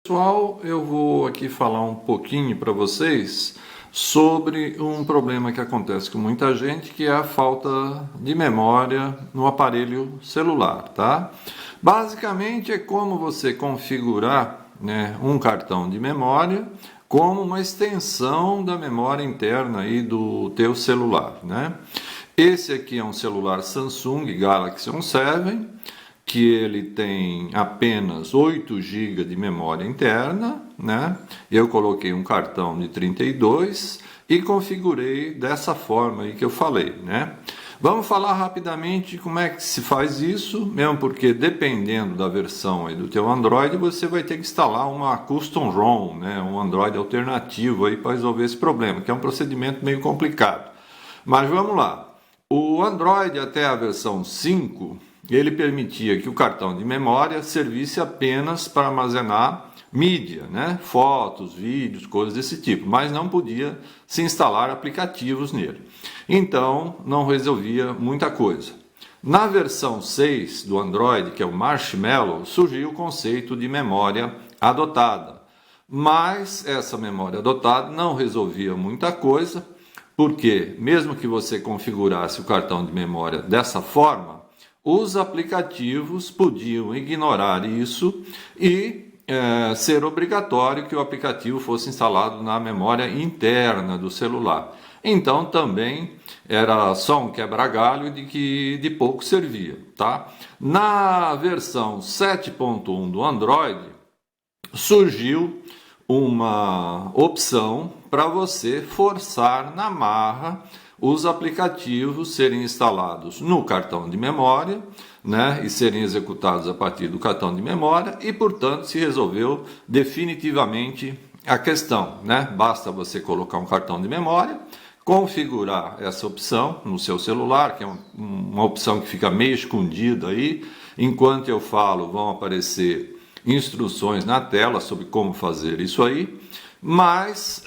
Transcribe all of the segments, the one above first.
Pessoal, eu vou aqui falar um pouquinho para vocês sobre um problema que acontece com muita gente, que é a falta de memória no aparelho celular, tá? Basicamente é como você configurar, né, um cartão de memória como uma extensão da memória interna aí do teu celular, né? Esse aqui é um celular Samsung Galaxy S7, que ele tem apenas 8 GB de memória interna, né? Eu coloquei um cartão de 32 e configurei dessa forma aí que eu falei, né? Vamos falar rapidamente como é que se faz isso, mesmo porque dependendo da versão aí do teu Android, você vai ter que instalar uma Custom ROM, né? Um Android alternativo aí para resolver esse problema, que é um procedimento meio complicado. Mas vamos lá. O Android até a versão 5, ele permitia que o cartão de memória servisse apenas para armazenar mídia, né? Fotos, vídeos, coisas desse tipo, mas não podia se instalar aplicativos nele. Então, não resolvia muita coisa. Na versão 6 do Android, que é o Marshmallow, surgiu o conceito de memória adotada. Mas essa memória adotada não resolvia muita coisa, porque mesmo que você configurasse o cartão de memória dessa forma, os aplicativos podiam ignorar isso e ser obrigatório que o aplicativo fosse instalado na memória interna do celular. Então também era só um quebra-galho de pouco servia, tá? Na versão 7.1 do Android surgiu uma opção para você forçar na marra os aplicativos serem instalados no cartão de memória, né, e serem executados a partir do cartão de memória, e portanto se resolveu definitivamente a questão, né? Basta você colocar um cartão de memória, configurar essa opção no seu celular, que é uma opção que fica meio escondida aí. Enquanto eu falo, vão aparecer instruções na tela sobre como fazer isso aí. Mas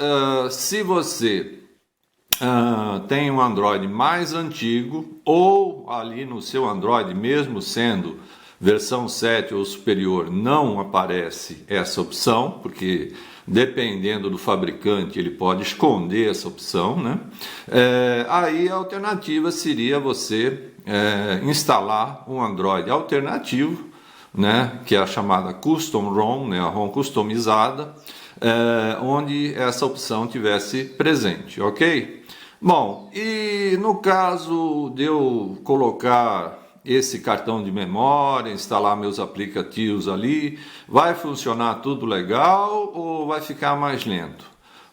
se você tem um Android mais antigo, ou ali no seu Android, mesmo sendo versão 7 ou superior, não aparece essa opção, porque dependendo do fabricante ele pode esconder essa opção, né? Aí a alternativa seria você instalar um Android alternativo, né, que é a chamada Custom ROM, né, a ROM customizada, onde essa opção tivesse presente, ok? Bom, e no caso de eu colocar esse cartão de memória, instalar meus aplicativos ali, vai funcionar tudo legal ou vai ficar mais lento?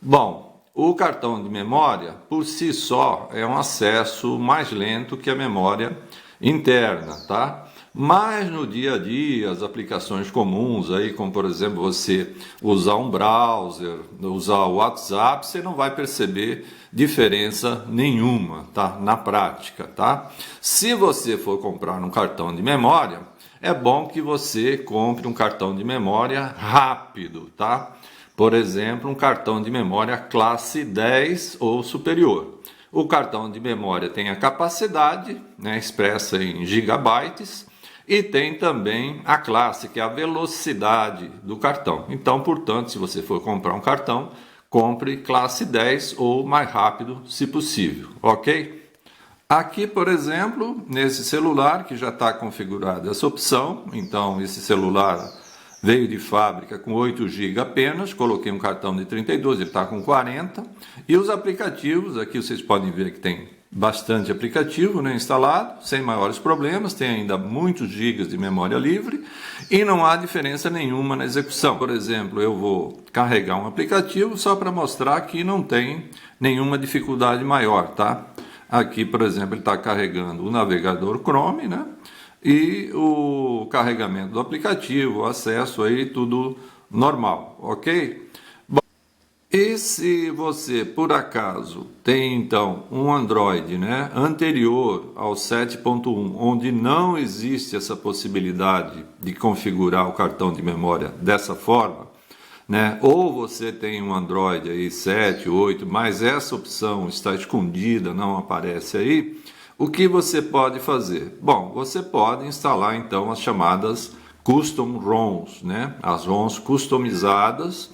Bom, o cartão de memória, por si só, é um acesso mais lento que a memória interna, tá? Mas no dia a dia, as aplicações comuns, aí, como por exemplo você usar um browser, usar o WhatsApp, você não vai perceber diferença nenhuma, tá? Na prática, tá? Se você for comprar um cartão de memória, é bom que você compre um cartão de memória rápido, tá? Por exemplo, um cartão de memória classe 10 ou superior. O cartão de memória tem a capacidade, né, expressa em gigabytes, e tem também a classe, que é a velocidade do cartão. Então, portanto, se você for comprar um cartão, compre classe 10 ou mais rápido, se possível, ok? Aqui, por exemplo, nesse celular que já está configurada essa opção, então esse celular veio de fábrica com 8 GB apenas, coloquei um cartão de 32, ele está com 40, e os aplicativos, aqui vocês podem ver que tem bastante aplicativo, né, instalado, sem maiores problemas, tem ainda muitos gigas de memória livre e não há diferença nenhuma na execução. Por exemplo, eu vou carregar um aplicativo só para mostrar que não tem nenhuma dificuldade maior, tá? Aqui, por exemplo, ele está carregando o navegador Chrome, né? E o carregamento do aplicativo, o acesso aí, tudo normal, ok? E se você, por acaso, tem então um Android, né, anterior ao 7.1, onde não existe essa possibilidade de configurar o cartão de memória dessa forma, né, ou você tem um Android aí 7, 8, mas essa opção está escondida, não aparece aí, o que você pode fazer? Bom, você pode instalar então as chamadas custom ROMs, né? As ROMs customizadas,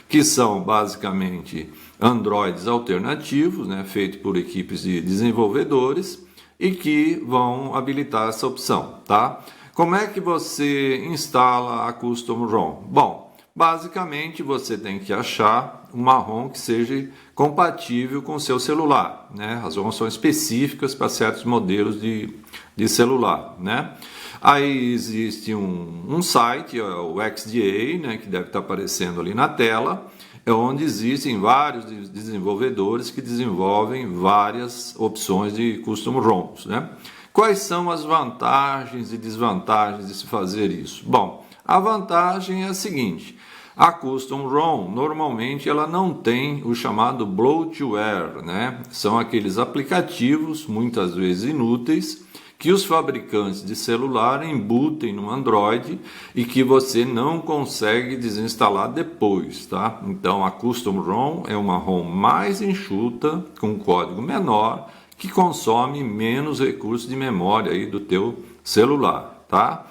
que são basicamente Androids alternativos, né? Feitos por equipes de desenvolvedores e que vão habilitar essa opção, tá? Como é que você instala a custom ROM? Bom, basicamente você tem que achar uma ROM que seja compatível com o seu celular, né? As ROMs são específicas para certos modelos de celular, né? Aí existe um site, o XDA, né, que deve estar aparecendo ali na tela, é onde existem vários desenvolvedores que desenvolvem várias opções de custom ROMs, né? Quais são as vantagens e desvantagens de se fazer isso? Bom, a vantagem é a seguinte: a custom ROM normalmente ela não tem o chamado bloatware, né? São aqueles aplicativos muitas vezes inúteis que os fabricantes de celular embutem no Android e que você não consegue desinstalar depois, tá? Então a custom ROM é uma ROM mais enxuta, com código menor, que consome menos recursos de memória aí do teu celular, tá?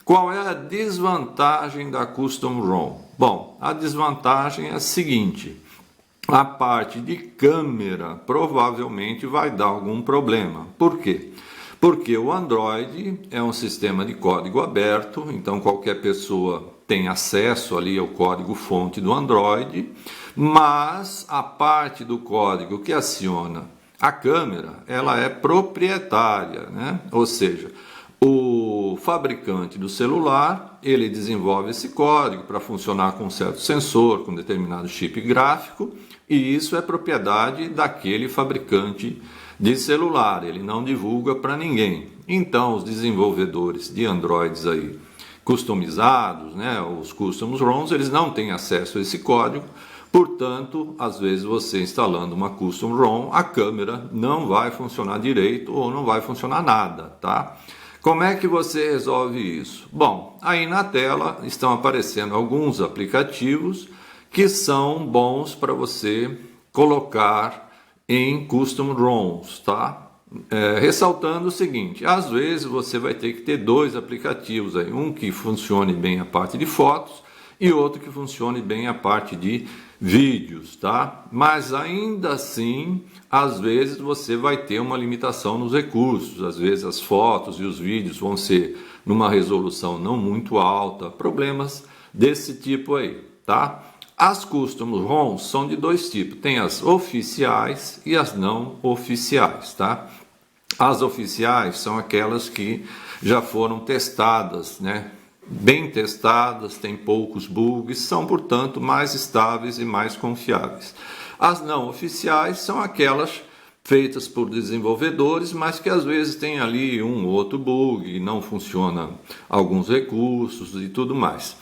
Qual é a desvantagem da custom ROM? Bom, a desvantagem é a seguinte: a parte de câmera provavelmente vai dar algum problema. Por quê? Porque o Android é um sistema de código aberto, então qualquer pessoa tem acesso ali ao código-fonte do Android, mas a parte do código que aciona a câmera, ela é proprietária, né? Ou seja, o fabricante do celular, ele desenvolve esse código para funcionar com um certo sensor, com determinado chip gráfico, e isso é propriedade daquele fabricante de celular, ele não divulga para ninguém. Então, os desenvolvedores de Androids aí customizados, né, os custom ROMs, eles não têm acesso a esse código. Portanto, às vezes você instalando uma custom ROM, a câmera não vai funcionar direito ou não vai funcionar nada, tá? Como é que você resolve isso? Bom, aí na tela estão aparecendo alguns aplicativos que são bons para você colocar em custom ROMs, tá? Ressaltando o seguinte: às vezes você vai ter que ter dois aplicativos aí, um que funcione bem a parte de fotos e outro que funcione bem a parte de vídeos, tá? Mas ainda assim, às vezes você vai ter uma limitação nos recursos, às vezes as fotos e os vídeos vão ser numa resolução não muito alta, problemas desse tipo aí, tá? As custom ROMs são de dois tipos, tem as oficiais e as não oficiais, tá? As oficiais são aquelas que já foram testadas, né? Bem testadas, tem poucos bugs, são, portanto, mais estáveis e mais confiáveis. As não oficiais são aquelas feitas por desenvolvedores, mas que às vezes tem ali um ou outro bug, não funciona alguns recursos e tudo mais.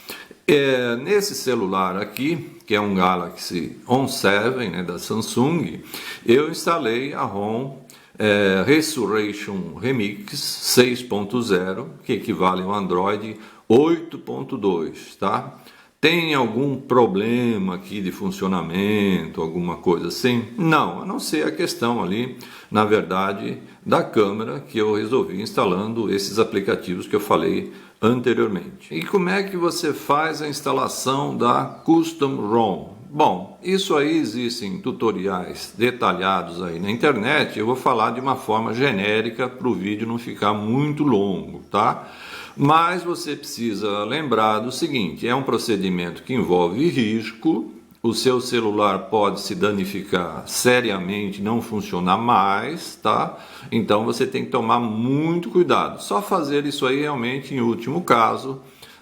Nesse celular aqui, que é um Galaxy On7, né, da Samsung, eu instalei a ROM Resurrection Remix 6.0, que equivale ao Android 8.2, tá? Tem algum problema aqui de funcionamento, alguma coisa assim? Não, a não ser a questão ali, na verdade, da câmera, que eu resolvi instalando esses aplicativos que eu falei anteriormente. E como é que você faz a instalação da Custom ROM? Bom, isso aí existem tutoriais detalhados aí na internet, eu vou falar de uma forma genérica para o vídeo não ficar muito longo, tá? Mas você precisa lembrar do seguinte: é um procedimento que envolve risco, o seu celular pode se danificar seriamente, não funcionar mais, tá? Então você tem que tomar muito cuidado. Só fazer isso aí realmente em último caso,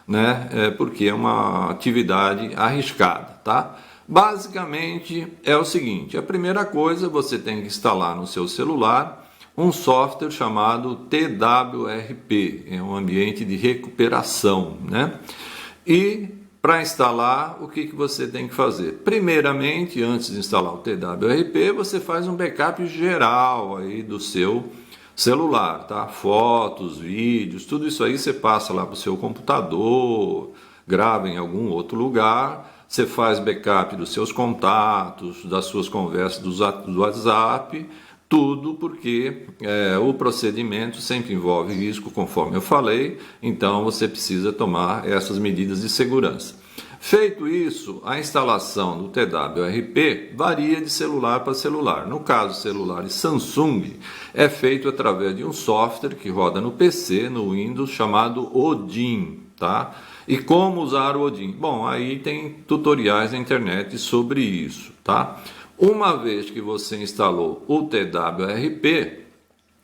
né? Porque é uma atividade arriscada, tá? Basicamente é o seguinte: a primeira coisa, você tem que instalar no seu celular um software chamado TWRP, é um ambiente de recuperação, né? E para instalar, o que você tem que fazer? Primeiramente, antes de instalar o TWRP, você faz um backup geral aí do seu celular, tá? Fotos, vídeos, tudo isso aí você passa lá para o seu computador, grava em algum outro lugar, você faz backup dos seus contatos, das suas conversas do WhatsApp, Tudo porque o procedimento sempre envolve risco, conforme eu falei, então você precisa tomar essas medidas de segurança. Feito isso, a instalação do TWRP varia de celular para celular. No caso, celulares Samsung, é feito através de um software que roda no PC, no Windows, chamado Odin, tá? E como usar o Odin? Bom, aí tem tutoriais na internet sobre isso, tá? Uma vez que você instalou o TWRP,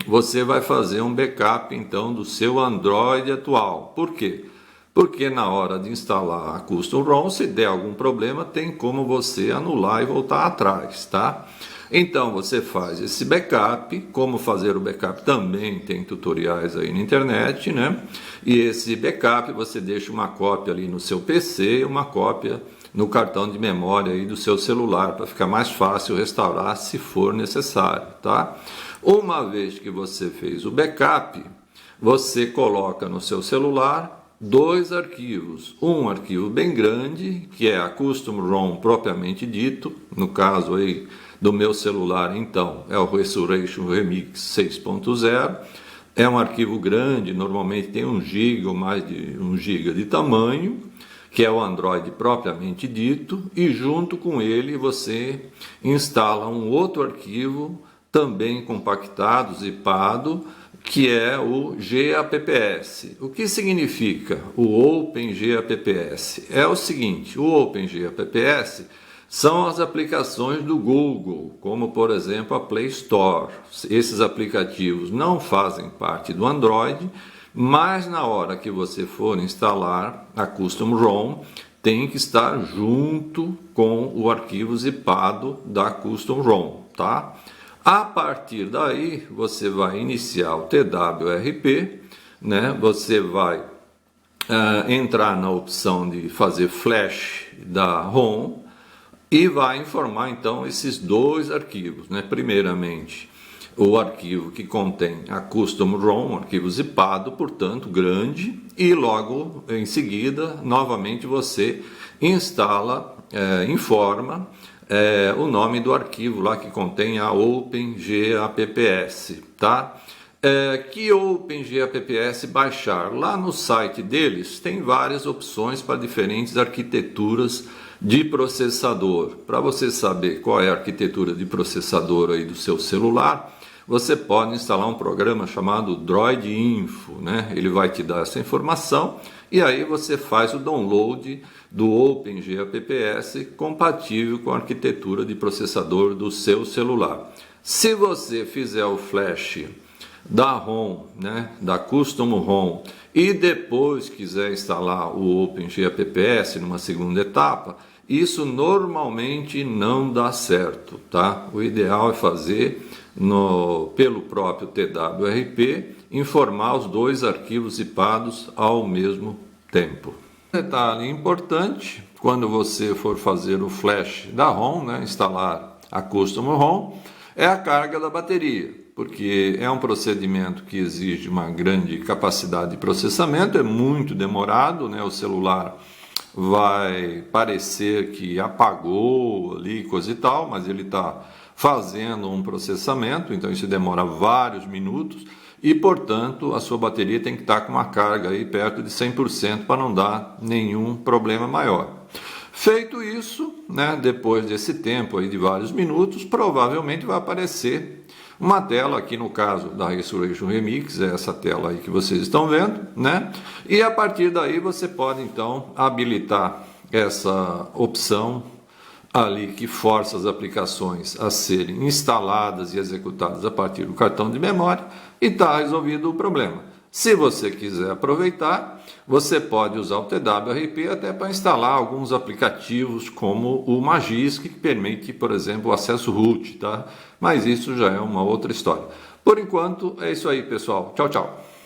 você vai fazer um backup então do seu Android atual. Por quê? Porque na hora de instalar a Custom ROM, se der algum problema, tem como você anular e voltar atrás, tá? Então você faz esse backup. Como fazer o backup também tem tutoriais aí na internet, né? E esse backup você deixa uma cópia ali no seu PC, uma cópia no cartão de memória aí do seu celular, para ficar mais fácil restaurar se for necessário, tá? Uma vez que você fez o backup, você coloca no seu celular 2 arquivos. Um arquivo bem grande, que é a Custom ROM propriamente dito, no caso aí do meu celular, então, é o Resurrection Remix 6.0. É um arquivo grande, normalmente tem 1 GB ou mais de 1 GB de tamanho, que é o Android propriamente dito, e junto com ele você instala um outro arquivo, também compactado, zipado, que é o GAPPS. O que significa o OpenGAPPS? É o seguinte, o OpenGAPPS são as aplicações do Google, como por exemplo a Play Store. Esses aplicativos não fazem parte do Android, mas na hora que você for instalar a Custom ROM, tem que estar junto com o arquivo zipado da Custom ROM, tá? A partir daí, você vai iniciar o TWRP, né? Você vai entrar na opção de fazer flash da ROM e vai informar então esses 2 arquivos, né? Primeiramente, o arquivo que contém a Custom ROM, um arquivo zipado, portanto grande, e logo em seguida, novamente você instala, informa o nome do arquivo lá que contém a OpenGAPPS, tá? Que OpenGAPPS baixar? Lá no site deles tem várias opções para diferentes arquiteturas de processador. Para você saber qual é a arquitetura de processador aí do seu celular, você pode instalar um programa chamado Droid Info, né? Ele vai te dar essa informação e aí você faz o download do OpenGAPPS compatível com a arquitetura de processador do seu celular. Se você fizer o flash da ROM, né, da Custom ROM, e depois quiser instalar o OpenGAPPS numa segunda etapa, isso normalmente não dá certo, tá? O ideal é fazer pelo próprio TWRP, informar os 2 arquivos zipados ao mesmo tempo. Detalhe importante, quando você for fazer o flash da ROM, né, instalar a Custom ROM, é a carga da bateria, porque é um procedimento que exige uma grande capacidade de processamento, é muito demorado, né? O celular vai parecer que apagou ali, coisa e tal, mas ele está fazendo um processamento, então isso demora vários minutos e, portanto, a sua bateria tem que estar com uma carga aí perto de 100% para não dar nenhum problema maior. Feito isso, né, depois desse tempo aí de vários minutos, provavelmente vai aparecer uma tela, aqui no caso da Resurrection Remix, é essa tela aí que vocês estão vendo, né? E a partir daí você pode então habilitar essa opção ali que força as aplicações a serem instaladas e executadas a partir do cartão de memória e está resolvido o problema. Se você quiser aproveitar, você pode usar o TWRP até para instalar alguns aplicativos como o Magisk, que permite, por exemplo, o acesso root, tá? Mas isso já é uma outra história. Por enquanto, é isso aí, pessoal. Tchau, tchau.